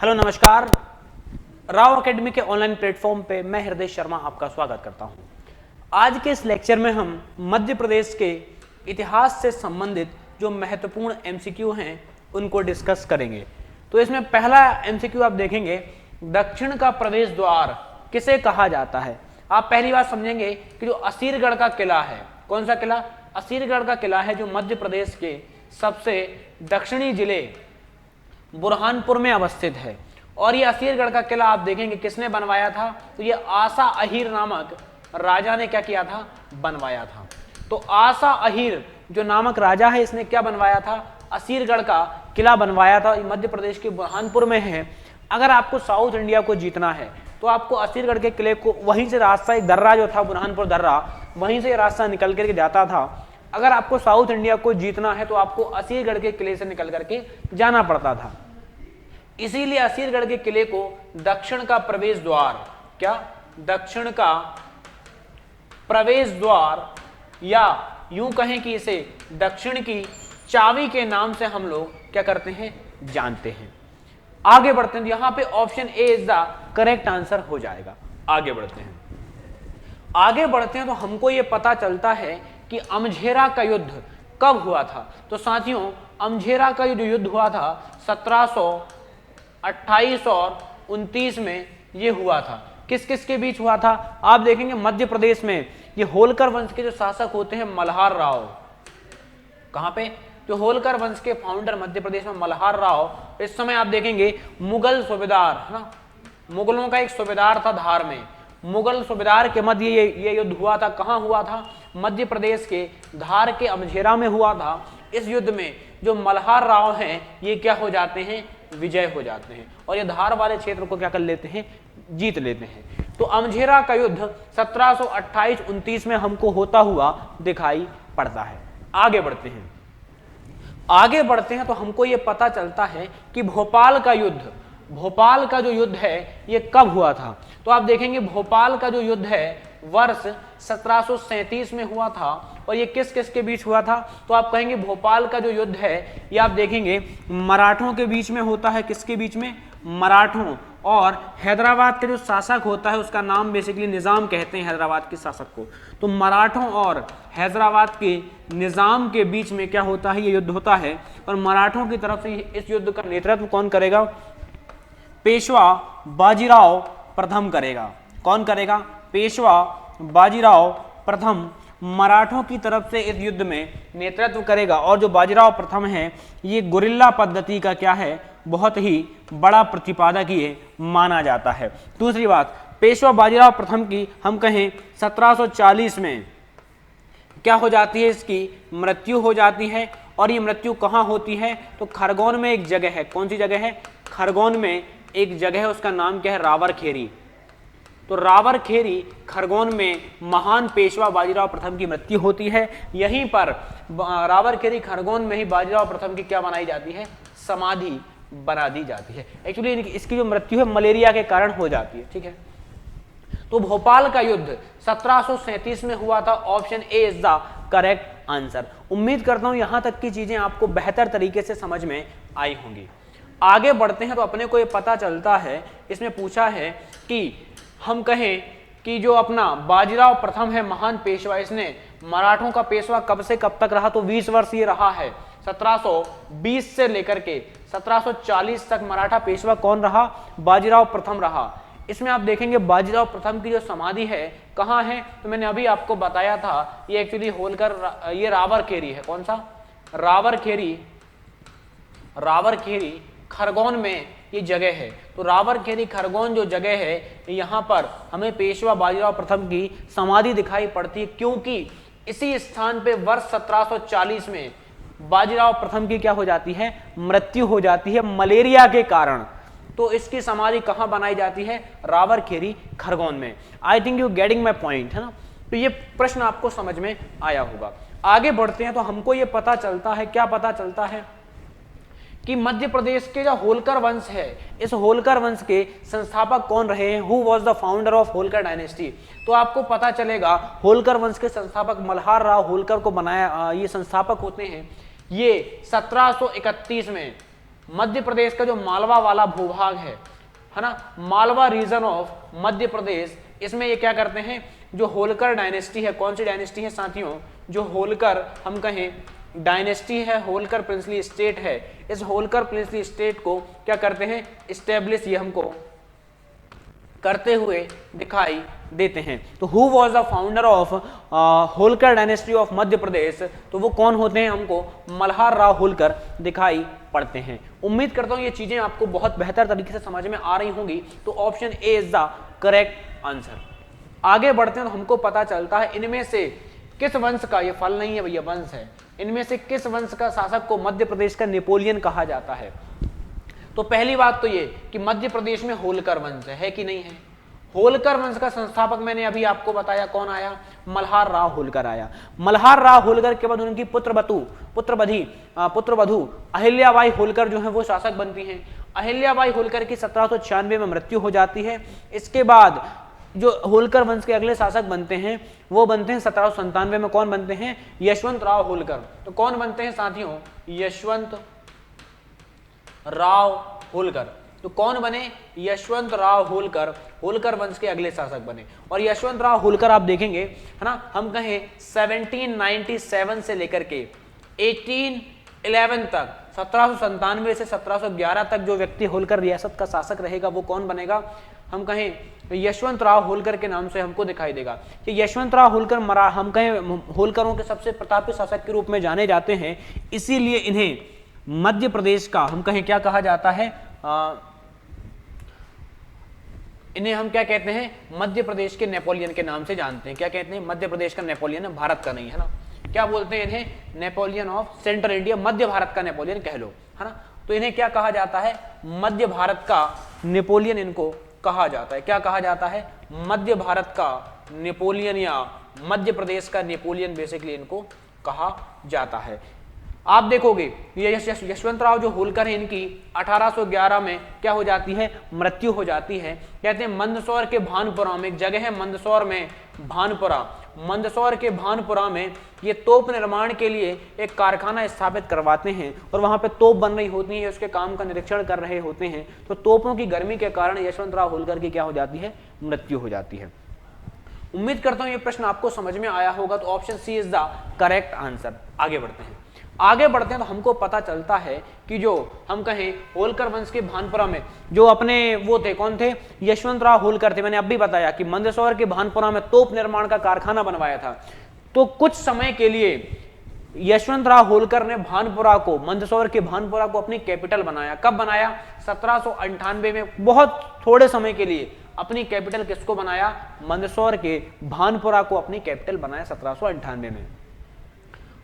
Hello नमस्कार। Rao academy के online platform पे मैं हृदय शर्मा आपका स्वागत करता हूं। आज के इस लेक्चर में हम मध्य प्रदेश के इतिहास से संबंधित जो महत्वपूर्ण एमसीक्यू हैं उनको डिस्कस करेंगे। तो इसमें पहला एमसीक्यू आप देखेंगे, दक्षिण का प्रवेश द्वार किसे कहा जाता है। आप पहली बात समझेंगे कि जो असीरगढ़ का किला है, कौन सा किला? असीरगढ़ का किला है जो मध्य प्रदेश के सबसे दक्षिणी जिले बुरहानपुर में अवस्थित है। और ये असीरगढ़ का किला आप देखेंगे किसने बनवाया था, तो ये आसा अहीर नामक राजा ने क्या किया था, बनवाया था। तो आसा अहीर जो नामक राजा है इसने क्या बनवाया था, असीरगढ़ का किला बनवाया था। मध्य प्रदेश के बुरहानपुर में है। अगर आपको साउथ इंडिया को जीतना है तो आपको असीरगढ़ के किले को, वहीं से रास्ता, एक दर्रा जो था बुरहानपुर दर्रा, वहीं से रास्ता निकल करके जाता था। अगर आपको साउथ इंडिया को जीतना है तो आपको असीरगढ़ के किले से निकल करके जाना पड़ता था। इसीलिए असीरगढ़ के किले को दक्षिण का प्रवेश द्वार, क्या, दक्षिण का प्रवेश द्वार, या यूं कहें कि इसे दक्षिण की चाबी के नाम से हम लोग क्या करते हैं, जानते हैं। आगे बढ़ते हैं, यहां पे option A is the correct answer हो जाएगा। आगे बढ़ते हैं, आगे बढ़ते हैं तो हमको यह पता चलता है कि अमझेरा का युद्ध कब हुआ था। तो साथियों, अमझेरा का जो युद्ध हुआ था 1728 और 29 में ये हुआ था। किस किस के बीच हुआ था? आप देखेंगे मध्य प्रदेश में ये होलकर वंश के जो शासक होते हैं मल्हार राव, कहां पे, जो होलकर वंश के फाउंडर मध्य प्रदेश में मल्हार राव, इस समय आप देखेंगे मुगल सूबेदार है ना, मुगलों का एक सूबेदार था धार में, मुगल सूबेदार के मध्य ये युद्ध हुआ था। कहां हुआ था? मध्य प्रदेश के धार के अमझेरा में हुआ था। इस युद्ध में जो मल्हार राव हैं ये क्या हो जाते हैं, विजय हो जाते हैं और ये धार वाले क्षेत्र को क्या कर लेते हैं, जीत लेते हैं। तो अमझेरा का युद्ध 1728-29 में हमको होता हुआ दिखाई पड़ता है। आगे बढ़ते हैं, आगे बढ़ते हैं तो हमको ये पता चलता है कि भोपाल का युद्ध, भोपाल का जो युद्ध है ये कब हुआ था। तो आप देखेंगे भोपाल का जो युद्ध है वर्ष 1737 में हुआ था। और ये किस किस के बीच हुआ था? तो आप कहेंगे भोपाल का जो युद्ध है ये आप देखेंगे मराठों के बीच में होता है। किसके बीच में? मराठों और हैदराबाद के जो शासक होता है उसका नाम बेसिकली निजाम कहते हैं, हैदराबाद के शासक को। तो मराठों और हैदराबाद के निजाम के बीच में क्या होता है, ये युद्ध होता है। और मराठों की तरफ से इस युद्ध का नेतृत्व कौन करेगा? पेशवा बाजीराव प्रथम करेगा। कौन करेगा? पेशवा बाजीराव प्रथम मराठों की तरफ से इस युद्ध में नेतृत्व करेगा। और जो बाजीराव प्रथम है ये गुरिल्ला पद्धति का क्या है, बहुत ही बड़ा प्रतिपादक ये माना जाता है। दूसरी बात, पेशवा बाजीराव प्रथम की हम कहें 1740 में क्या हो जाती है, इसकी मृत्यु हो जाती है। और ये मृत्यु कहाँ होती है? तो खरगोन में एक जगह है। कौन सी जगह है? खरगोन में एक जगह है, उसका नाम क्या है, रावरखेरी। तो रावरखेरी खरगोन में महान पेशवा बाजीराव प्रथम की मृत्यु होती है। यहीं पर रावरखेरी खरगोन में ही बाजीराव प्रथम की क्या बनाई जाती है, समाधि बना दी जाती है। एक्चुअली इसकी जो मृत्यु है मलेरिया के कारण हो जाती है, ठीक है। तो भोपाल का युद्ध 1737 में हुआ था। Option A is the correct answer. उम्मीद करता हूं यहां तक की चीजें आपको बेहतर तरीके से समझ में आई होंगी। आगे बढ़ते हैं तो अपने को ये पता चलता है, इसमें पूछा है कि हम कहें कि जो अपना बाजीराव प्रथम है महान पेशवा, इसने मराठों का पेशवा कब से कब तक रहा? तो 20 वर्ष ये रहा है। 1720 से लेकर के 1740 तक मराठा पेशवा कौन रहा? बाजीराव प्रथम रहा। इसमें आप देखेंगे बाजीराव प्रथम की जो समाधि है कहाँ है? तो मैंने अभी आपको बताया था, ये एक्चुअली होलकर, ये रावरखेरी है। कौन सा? रावरखेरी। रावरखेरी खरगोन में ये जगह है। तो रावरखेरी खरगोन जो जगह है यहाँ पर हमें पेशवा बाजीराव प्रथम की समाधि दिखाई पड़ती है, क्योंकि इसी स्थान पे वर्ष 1740 में बाजीराव प्रथम की क्या हो जाती है, मृत्यु हो जाती है मलेरिया के कारण। तो इसकी समाधि कहाँ बनाई जाती है? रावरखेरी खरगोन में। I think you getting my point, है ना। तो ये प्रश्न आपको समझ में आया होगा। आगे बढ़ते हैं तो हमको ये पता चलता है, क्या पता चलता है कि मध्य प्रदेश के जो होलकर वंश है, इस होलकर वंश के संस्थापक कौन रहे हैं? Who was the founder of Holkar dynasty? तो आपको पता चलेगा होलकर वंश के संस्थापक मल्हार राव होलकर को बनाया, ये संस्थापक होते हैं। ये 1731 में मध्य प्रदेश का जो मालवा वाला भूभाग है ना, मालवा रीजन ऑफ मध्य प्रदेश, इसमें ये क्या करते हैं, जो होलकर डायनेस्टी है, कौन सी डायनेस्टी है साथियों, जो होलकर हम कहें डायनेस्टी है, होलकर प्रिंसली स्टेट है, इस होलकर प्रिंसली स्टेट को क्या करते हैं, इस्टेब्लिश ये हमको करते हुए दिखाई देते हैं। तो who was the founder of Holkar dynasty of Madhya Pradesh, तो वो कौन होते हैं, हमको मल्हार राव होलकर दिखाई पड़ते हैं। उम्मीद करता हूं ये चीजें आपको बहुत बेहतर तरीके से समझ में आ रही होंगी। तो option A is the correct answer. आगे बढ़ते हैं तो हमको पता चलता है इनमें से किस वंश का, ये फल नहीं है भैया वंश है, इनमें से किस वंश का शासक को मध्य प्रदेश का नेपोलियन कहा जाता है। तो पहली बात तो ये कि मध्य प्रदेश में होलकर वंश है कि नहीं है। होलकर वंश का संस्थापक मैंने अभी आपको बताया कौन आया, मल्हार राव होलकर आया। मल्हार राव होलकर के बाद उनकी पुत्रवधू अहिल्याबाई होलकर जो है वो शासक बनती हैं। अहिल्याबाई होलकर की 1796 में मृत्यु हो जाती है। इसके बाद जो होलकर वंश के अगले शासक बनते हैं वो बनते हैं 1797 में, कौन बनते हैं, यशवंत राव होलकर। तो कौन बनते हैं साथियों, यशवंत राव होलकर। तो कौन बने, यशवंत राव होलकर, होलकर वंश के अगले शासक बने। और यशवंत राव होलकर आप देखेंगे है ना, हम कहें 1797 से लेकर के 1811 तक, 1797 से 1711 तक जो व्यक्ति होलकर रियासत का शासक रहेगा वो कौन बनेगा, हम कहें यशवंत राव होलकर के नाम से हमको दिखाई देगा कि यशवंत राव होलकर हम कहें होलकरों के सबसे प्रतापी शासक के रूप में जाने जाते हैं। इसीलिए इन्हें मध्य प्रदेश का हम कहें क्या कहा जाता है, इन्हें हम क्या कहते हैं, मध्य प्रदेश के नेपोलियन के नाम से जानते हैं। क्या कहते हैं, मध्य प्रदेश का नेपोलियन है, भारत का नहीं, है ना। क्या बोलते हैं इन्हें, नेपोलियन ऑफ सेंट्रल इंडिया, मध्य भारत का नेपोलियन कह लो, है ना। तो इन्हें क्या कहा जाता है, मध्य भारत का नेपोलियन इनको कहा जाता है। क्या कहा जाता है, मध्य भारत का नेपोलियन या मध्य प्रदेश का नेपोलियन बेसिकली इनको कहा जाता है। आप देखोगे ये यशवंत राव जो होलकर है इनकी 1811 में क्या हो जाती है, मृत्यु हो जाती है। कहते हैं मंदसौर के भानपुरा में, एक जगह है मंदसौर में भानपुरा, मंदसौर के भानपुरा में ये तोप निर्माण के लिए एक कारखाना स्थापित करवाते हैं और वहां पे तोप बन रही होती है, उसके काम का निरीक्षण कर रहे होते हैं। तो तोपों की गर्मी के कारण यशवंत राव होलकर की क्या हो जाती है, मृत्यु हो जाती है। उम्मीद करता हूं ये प्रश्न आपको समझ में आया होगा। तो option C is the correct answer. आगे बढ़ते हैं तो हमको पता चलता है कि जो हम कहें होलकर वंश के भानपुरा में जो अपने वो थे, कौन थे, यशवंत राव होलकर थे। मैंने अब भी बताया कि मंदसौर के भानपुरा में तोप निर्माण का कारखाना बनवाया था। तो कुछ समय के लिए यशवंत राव होलकर ने भानपुरा को, मंदसौर के भानपुरा को अपनी कैपिटल बनाया। कब बनाया, 1798 में, बहुत थोड़े समय के लिए अपनी कैपिटल किसको बनाया, मंदसौर के भानपुरा को अपनी कैपिटल बनाया 1798 में।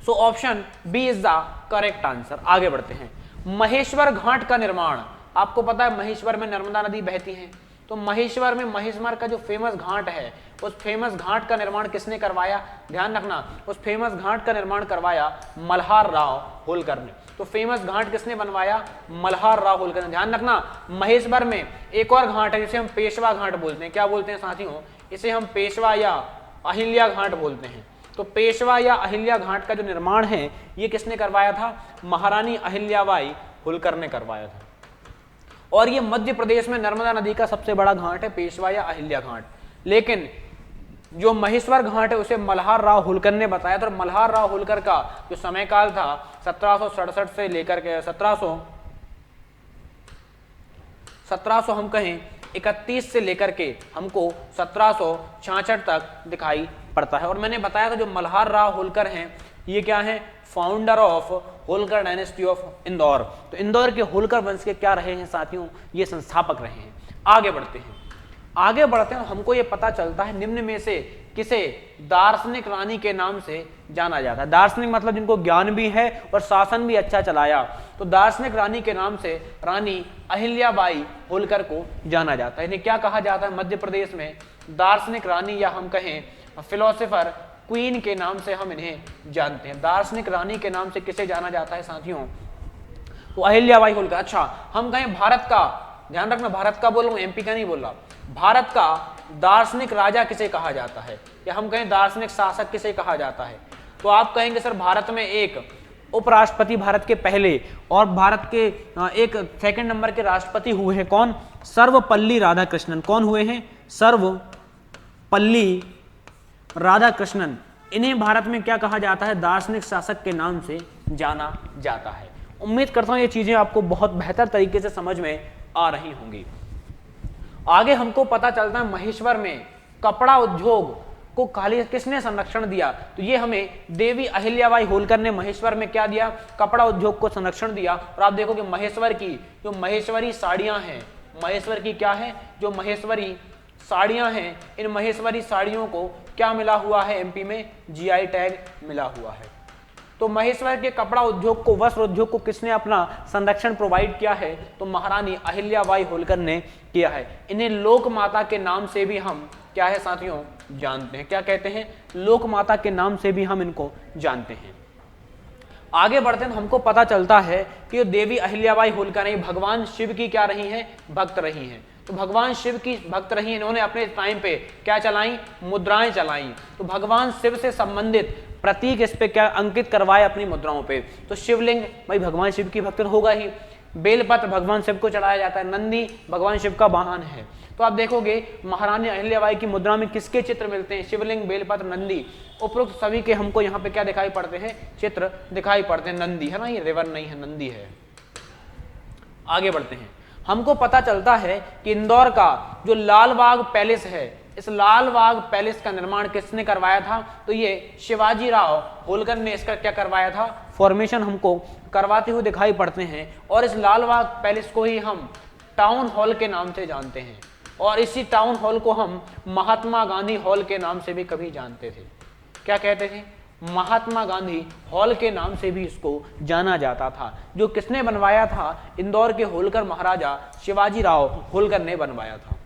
So option B is the correct answer. आगे बढ़ते हैं। महेश्वर घाट का निर्माण, आपको पता है महेश्वर में नर्मदा नदी बहती है। तो महेश्वर में महेश्वर का जो फेमस घाट है, उस फेमस घाट का निर्माण किसने करवाया, ध्यान रखना, उस फेमस घाट का निर्माण करवाया मल्हार राव होलकर ने। तो फेमस घाट किसने बनवाया, मल्हार राव होलकर ने। ध्यान रखना, महेश्वर में एक और घाट है जिसे हम पेशवा घाट बोलते हैं। क्या बोलते हैं साथियों, इसे हम पेशवा या अहिल्या घाट बोलते हैं। तो पेशवा या अहिल्या घाट का जो निर्माण है ये किसने करवाया था, महारानी अहिल्याबाई होलकर ने करवाया था। और ये मध्य प्रदेश में नर्मदा नदी का सबसे बड़ा घाट है, पेशवा या अहिल्या घाट। लेकिन जो महेश्वर घाट है उसे मल्हार राव होलकर ने बताया था। मल्हार राव होलकर का जो समयकाल था 1767 से लेकर के 1700 हम कहें 31 से लेकर के हमको 1766 तक दिखाई पड़ता है। और मैंने बताया था जो मल्हार राव होलकर हैं ये क्या है, founder of Holkar dynasty of Indore. तो इंदौर के होलकर वंश के क्या रहे हैं साथियों, ये संस्थापक रहे हैं। आगे बढ़ते हैं हमको ये पता चलता है निम्न में से किसे दार्शनिक रानी के नाम से जाना जाता है। दार्शनिक मतलब जिनको ज्ञान भी है और शासन भी अच्छा चलाया। तो दार्शनिक रानी के नाम से रानी अहिल्याबाई होलकर को जाना जाता है। इन्हें क्या कहा जाता है, मध्य प्रदेश में दार्शनिक रानी या हम कहें फिलोसोफर क्वीन के नाम से हम इन्हें जानते हैं। दार्शनिक रानी के नाम से किसे जाना जाता है साथियों, तो अहिल्याबाई होलकर। अच्छा, हम कहें भारत का, ध्यान रखना भारत का बोल रहा हूं, एमपी का नहीं बोल रहा, भारत का दार्शनिक राजा किसे कहा जाता है, या हम कहें दार्शनिक शासक किसे कहा जाता है। तो आप कहेंगे सर भारत में एक उपराष्ट्रपति भारत के पहले और भारत के एक सेकंड नंबर के राष्ट्रपति हुए हैं कौन? सर्वपल्ली राधाकृष्णन। कौन हुए हैं? सर्वपल्ली राधाकृष्णन। इन्हें भारत में क्या कहा जाता है? दार्शनिक शासक के नाम से जाना जाता है। उम्मीद करता हूं ये चीजें आपको बहुत बेहतर तरीके से समझ में आ रही होंगी। आगे हमको पता चलता है महेश्वर में कपड़ा उद्योग को किसने संरक्षण दिया? तो ये हमें देवी अहिल्याबाई होलकर ने महेश्वर में क्या दिया? कपड़ा उद्योग को संरक्षण दिया। और आप देखोगे महेश्वर की जो महेश्वरी साड़ियां हैं, महेश्वर की क्या है? जो महेश्वरी साड़ियां हैं, इन महेश्वरी साड़ियों को क्या मिला हुआ है? एमपी में जीआई टैग मिला हुआ है। तो महेश्वर के कपड़ा उद्योग को, वस्त्र उद्योग को किसने अपना संरक्षण प्रोवाइड किया है? तो महारानी अहिल्याबाई होलकर ने किया है। इन्हें लोक माता के नाम से भी हम क्या है साथियों जानते हैं। क्या कहते हैं? लोक माता के नाम से भी हम इनको जानते हैं। आगे बढ़ते हैं, हमको पता चलता है कि देवी अहिल्याबाई होलकर भगवान शिव की क्या रही हैं? भक्त रही हैं। तो भगवान शिव की भक्त रही, इन्होंने अपने टाइम पे क्या चलाई? मुद्राएं चलाई। तो भगवान शिव से संबंधित प्रतीक इस पे क्या अंकित करवाए अपनी मुद्राओं पे? तो शिवलिंग भाई भगवान शिव की भक्त होगा ही। बेलपत्र भगवान शिव को चढ़ाया जाता है। नंदी भगवान शिव का वाहन है। तो आप देखोगे महारानी अहिल्याबाई की मुद्रा में किसके चित्र मिलते हैं? शिवलिंग, बेलपत्र, नंदी। उपरोक्त सभी के हमको यहाँ पे क्या दिखाई पड़ते हैं? चित्र दिखाई पड़ते हैं। नंदी है ना, ये रिवर नहीं है, नंदी है। आगे बढ़ते हैं, हमको पता चलता है कि इंदौर का जो लाल बाग पैलेस है, इस लाल बाग पैलेस का निर्माण किसने करवाया था? तो ये शिवाजी राव होलकर ने इसका क्या करवाया था? फॉर्मेशन हमको करवाते हुए दिखाई पड़ते हैं। और इस लाल बाग पैलेस को ही हम टाउन हॉल के नाम से जानते हैं। और इसी टाउन हॉल को हम महात्मा गांधी हॉल के नाम से भी कभी जानते थे। क्या कहते थे? महात्मा गांधी हॉल के नाम से भी इसको जाना जाता था। जो किसने बनवाया था? इंदौर के होलकर महाराजा शिवाजी राव होलकर ने बनवाया था।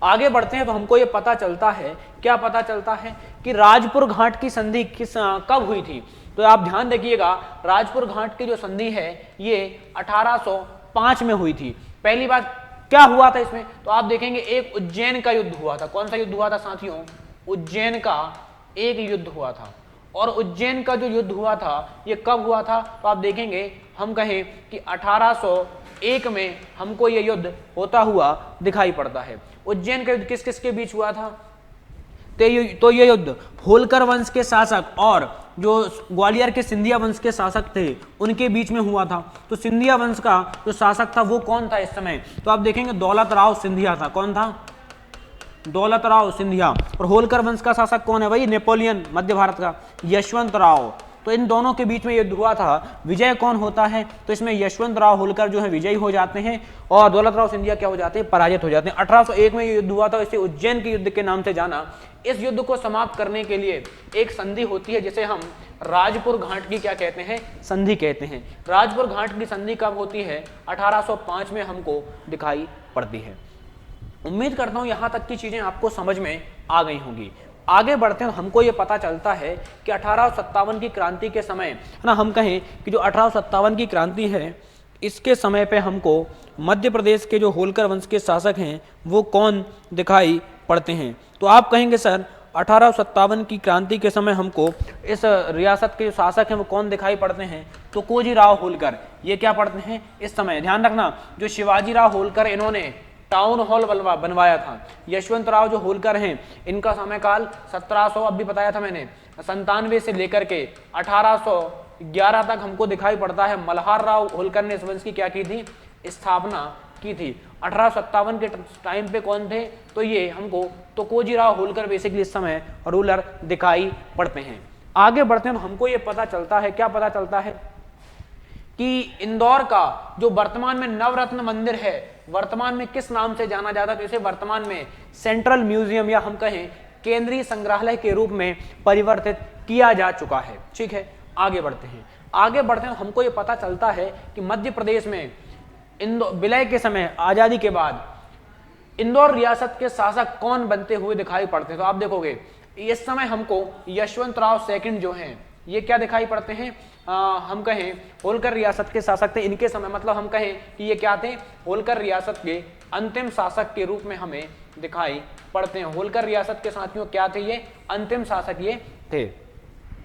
आगे बढ़ते हैं तो हमको ये पता चलता है, क्या पता चलता है कि राजपुर घाट की संधि कब हुई थी? तो आप ध्यान रखिएगा, राजपुर घाट की जो संधि है ये 1805 में हुई थी। पहली बात क्या हुआ था इसमें? तो आप देखेंगे एक उज्जैन का युद्ध हुआ था। कौन सा युद्ध हुआ था साथियों? उज्जैन का एक युद्ध हुआ था। और उज्जैन का जो युद्ध हुआ था ये कब हुआ था? तो आप देखेंगे, हम कहें कि 1801 में हमको ये युद्ध होता हुआ दिखाई पड़ता है। उज्जैन का युद्ध किस किस के बीच हुआ था? तो ये युद्ध होलकर वंश के शासक और जो ग्वालियर के सिंधिया वंश के शासक थे उनके बीच में हुआ था। तो सिंधिया वंश का जो शासक था वो कौन था इस समय? तो आप देखेंगे दौलत राव सिंधिया था। कौन था? दौलत राव सिंधिया। और होलकर वंश का शासक कौन है? वही नेपोलियन मध्य भारत का यशवंत राव। तो इन दोनों के बीच में युद्ध हुआ था। विजय कौन होता है? तो इसमें यशवंत राव होलकर जो है विजयी हो जाते हैं और दौलत राव सिंधिया क्या हो जाते हैं? पराजित हो जाते हैं। 1801 में ये युद्ध हुआ था, इसे उज्जैन के युद्ध के नाम से जाना। इस युद्ध को समाप्त करने के लिए एक संधि होती है जिसे हम राजपुर घाट की क्या कहते हैं? संधि कहते हैं। राजपुर घाट की संधि कब होती है? 1805 में हमको दिखाई पड़ती है। उम्मीद करता हूं यहां तक की चीजें आपको समझ में आ गई होंगी। आगे बढ़ते हैं, हमको ये पता चलता है कि 1857 की क्रांति के समय है ना, हम कहें कि जो 1857 की क्रांति है इसके समय पे हमको मध्य प्रदेश के जो होलकर वंश के शासक हैं वो कौन दिखाई पड़ते हैं? तो आप कहेंगे सर 1857 की क्रांति के समय हमको इस रियासत के जो शासक हैं वो कौन दिखाई पड़ते हैं? तो तुकोजी राव होलकर। ये क्या पढ़ते हैं इस समय? ध्यान रखना, जो शिवाजी राव होलकर इन्होंने टाउन हॉल बनवाया था। यशवंत राव जो होलकर हैं इनका समयकाल 1700 अब भी बताया था मैंने 97 से लेकर के 1811 तक हमको दिखाई पड़ता है। मल्हार राव होलकर ने इस वंश की क्या की थी? स्थापना की थी। 1857 के टाइम पे कौन थे? तो ये हमको तुकोजी राव होलकर बेसिकली इस समय रूलर दिखाई पड़ते हैं। आगे बढ़ते हैं, हमको ये पता चलता है, क्या पता चलता है कि इंदौर का जो वर्तमान में नवरत्न मंदिर है वर्तमान में किस नाम से जाना जाता है? तो इसे वर्तमान में सेंट्रल म्यूजियम या हम कहें केंद्रीय संग्रहालय के रूप में परिवर्तित किया जा चुका है। ठीक है, आगे बढ़ते हैं। आगे बढ़ते हैं, हमको ये पता चलता है कि मध्य प्रदेश में विलय के समय आजादी के बाद इंदौर रियासत के शासक कौन बनते हुए दिखाई पड़ते हैं? तो आप देखोगे इस समय हमको यशवंत राव सेकंड जो हैं ये क्या दिखाई पड़ते हैं? हम कहें होलकर रियासत के शासक थे। इनके समय मतलब हम कहें कि ये क्या थे? होलकर रियासत के अंतिम शासक के रूप में हमें दिखाई पड़ते हैं। होलकर रियासत के साथियों क्या थे? ये अंतिम शासक ये थे।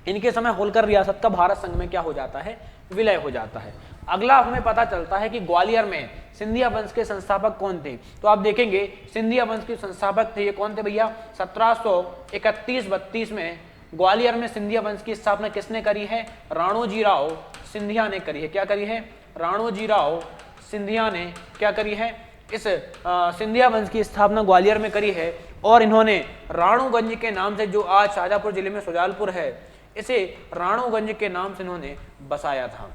इनके समय होलकर रियासत का भारत संघ में क्या हो जाता है, विलय हो जाता है। अगला हमें पता चलता है कि ग्वालियर में सिंधिया वंश के संस्थापक कौन थे। तो आप देखेंगे सिंधिया वंश के संस्थापक थे, ये कौन थे भैया, 1731-32 में ग्वालियर में सिंधिया वंश की स्थापना किसने करी है, राणोजी राव सिंधिया ने करी है। क्या करी है, राणोजी राव सिंधिया ने क्या करी है, इस सिंधिया वंश की स्थापना ग्वालियर में करी है। और इन्होंने राणोगंज के नाम से, जो आज शाजापुर जिले में सुजालपुर है, इसे राणोगंज के नाम से इन्होंने बसाया था।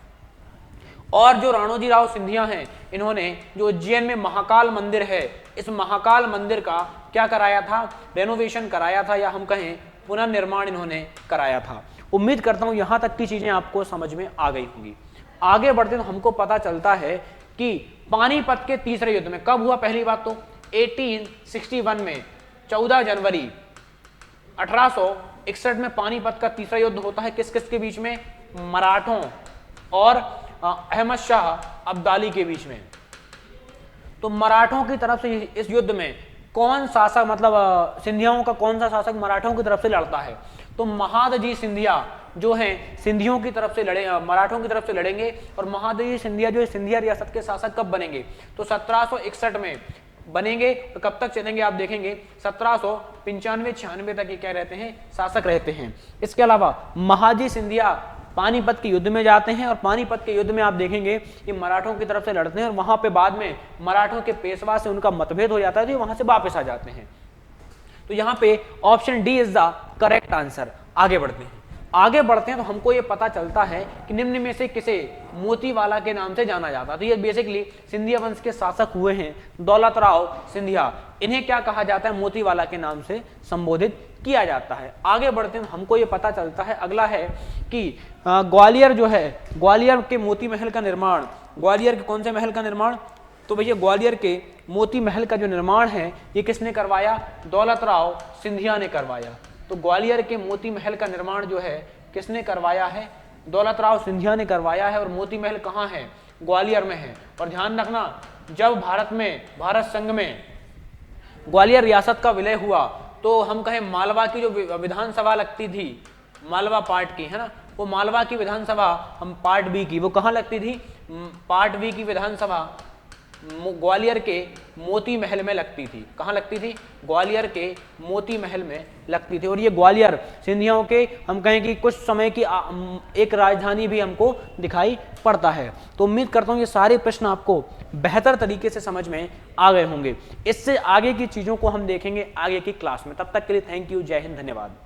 और जो राणोजी राव सिंधिया हैं, इन्होंने जो उज्जैन में महाकाल मंदिर है, इस महाकाल मंदिर का क्या कराया था, रेनोवेशन कराया था, या हम कहें पुनर्निर्माण इन्होंने कराया था। उम्मीद करता हूं यहां तक की चीजें आपको समझ में आ गई होंगी। आगे बढ़ते तो हमको पता चलता है कि पानीपत के तीसरे युद्ध में कब हुआ, पहली बात तो 1861 में 14 जनवरी 1861 में पानीपत का तीसरा युद्ध होता है। किस किस के बीच में, मराठों और अहमद शाह अब्दाली के बीच में। तो मराठों की तरफ से इस युद्ध में कौन शासक, मतलब सिंधियाओं का कौन सा शासक मराठों की तरफ से लड़ता है, तो महादजी सिंधिया जो हैं सिंधियों की तरफ से लड़े, मराठों की तरफ से लड़ेंगे। और महादजी सिंधिया जो है सिंधिया रियासत के शासक कब बनेंगे, तो 1761 में बनेंगे। तो कब तक चलेंगे आप देखेंगे, 1795-96 तक ये क्या रहते हैं, शासक रहते हैं। इसके अलावा महादजी सिंधिया पानीपत के युद्ध में जाते हैं, और पानीपत के युद्ध में आप देखेंगे कि मराठों की तरफ से लड़ते हैं, और वहां पे बाद में मराठों के पेशवा से उनका मतभेद हो जाता है, तो वहां से वापस आ जाते हैं। तो यहाँ पे option D is the correct answer. आगे बढ़ते हैं तो हमको ये पता चलता है कि निम्न में से किसे मोतीवाला के नाम से जाना जाता है। तो ये बेसिकली सिंधिया वंश के शासक हुए हैं दौलत राव सिंधिया, इन्हें क्या कहा जाता है, मोतीवाला के नाम से संबोधित किया जाता है। आगे बढ़ते हैं हमको ये पता चलता है, अगला है कि ग्वालियर जो है, ग्वालियर के मोती महल का निर्माण, ग्वालियर के कौन से महल का निर्माण, तो भैया ग्वालियर के मोती महल का जो निर्माण है ये किसने करवाया, दौलत राव सिंधिया ने करवाया। तो ग्वालियर के मोती महल का निर्माण जो है किसने करवाया है, दौलत राव सिंधिया ने करवाया है। और मोती महल कहाँ है, ग्वालियर में है। और ध्यान रखना, जब भारत संघ में ग्वालियर रियासत का विलय हुआ, तो हम कहें मालवा की जो विधानसभा लगती थी, मालवा पार्ट की है ना, वो मालवा की विधानसभा हम पार्ट बी की, वो कहाँ लगती थी, पार्ट बी की विधानसभा ग्वालियर के मोती महल में लगती थी। कहाँ लगती थी, ग्वालियर के मोती महल में लगती थी। और ये ग्वालियर सिंधियाओं के हम कहें कि कुछ समय की एक राजधानी भी हमको दिखाई पड़ता है। तो उम्मीद करता हूँ ये सारे प्रश्न आपको बेहतर तरीके से समझ में आ गए होंगे। इससे आगे की चीज़ों को हम देखेंगे आगे की क्लास में। तब तक के लिए थैंक यू, जय हिंद, धन्यवाद।